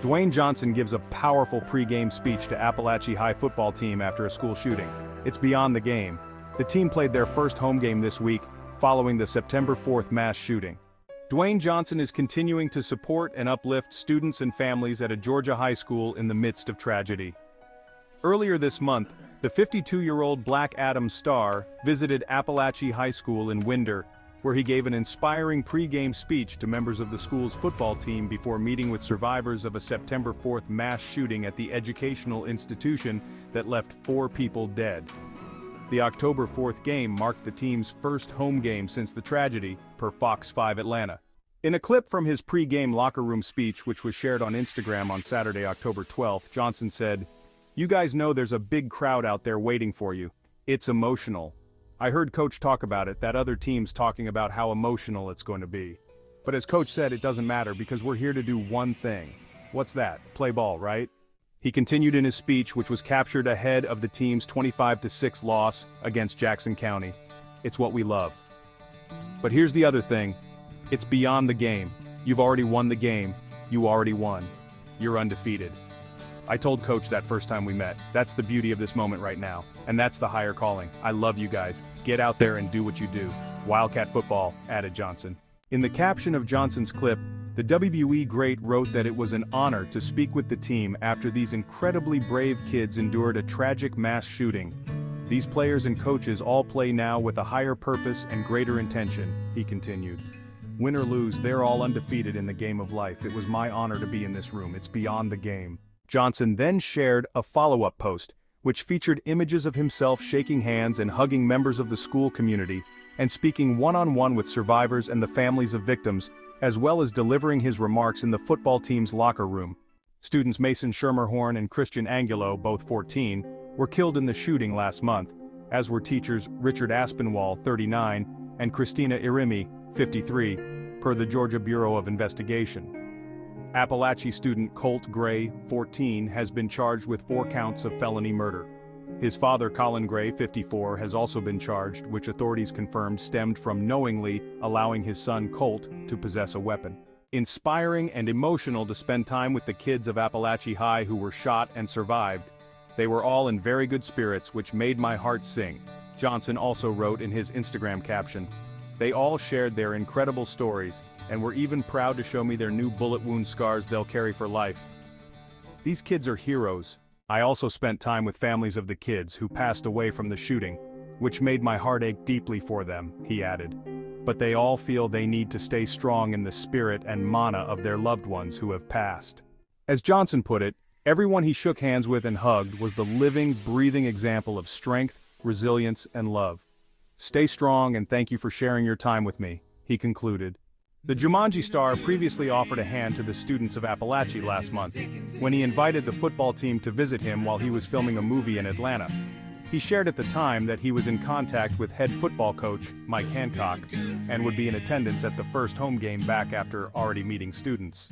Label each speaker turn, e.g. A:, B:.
A: Dwayne Johnson gives a powerful pre-game speech to Apalachee High football team after a school shooting. It's beyond the game. The team played their first home game this week, following the September 4th mass shooting. Dwayne Johnson is continuing to support and uplift students and families at a Georgia high school in the midst of tragedy. Earlier this month, the 52-year-old Black Adam star visited Apalachee High School in Winder, where he gave an inspiring pre-game speech to members of the school's football team before meeting with survivors of a September 4th mass shooting at the educational institution that left 4 people dead. The October 4th game marked the team's first home game since the tragedy, per Fox 5 Atlanta. In a clip from his pre-game locker room speech, which was shared on Instagram on Saturday, October 12th, Johnson said, "You guys know there's a big crowd out there waiting for you. It's emotional. I heard Coach talk about it, that other team's talking about how emotional it's going to be. But as Coach said, it doesn't matter because we're here to do one thing. What's that? Play ball, right?" He continued in his speech, which was captured ahead of the team's 25-6 loss against Jackson County. "It's what we love. But here's the other thing. It's beyond the game. You've already won the game. You already won. You're undefeated. I told Coach that first time we met. That's the beauty of this moment right now. And that's the higher calling. I love you guys. Get out there and do what you do. Wildcat football," added Johnson. In the caption of Johnson's clip, the WBE great wrote that it was an honor to speak with the team after these incredibly brave kids endured a tragic mass shooting. "These players and coaches all play now with a higher purpose and greater intention," he continued. "Win or lose, they're all undefeated in the game of life. It was my honor to be in this room. It's beyond the game." Johnson then shared a follow-up post, which featured images of himself shaking hands and hugging members of the school community, and speaking one-on-one with survivors and the families of victims, as well as delivering his remarks in the football team's locker room. Students Mason Schermerhorn and Christian Angulo, both 14, were killed in the shooting last month, as were teachers Richard Aspinwall, 39, and Christina Irimi, 53, per the Georgia Bureau of Investigation. Apalachee student Colt Gray, 14, has been charged with 4 counts of felony murder. His father, Colin Gray, 54, has also been charged, which authorities confirmed stemmed from knowingly allowing his son Colt to possess a weapon. Inspiring and emotional to spend time with the kids of Apalachee High who were shot and survived. "They were all in very good spirits, which made my heart sing," Johnson also wrote in his Instagram caption. "They all shared their incredible stories, and were even proud to show me their new bullet wound scars they'll carry for life. These kids are heroes. I also spent time with families of the kids who passed away from the shooting, which made my heart ache deeply for them," he added. "But they all feel they need to stay strong in the spirit and mana of their loved ones who have passed." As Johnson put it, everyone he shook hands with and hugged was the living, breathing example of strength, resilience, and love. "Stay strong and thank you for sharing your time with me," he concluded. The Jumanji star previously offered a hand to the students of Apalachee last month, when he invited the football team to visit him while he was filming a movie in Atlanta. He shared at the time that he was in contact with head football coach Mike Hancock, and would be in attendance at the first home game back after already meeting students.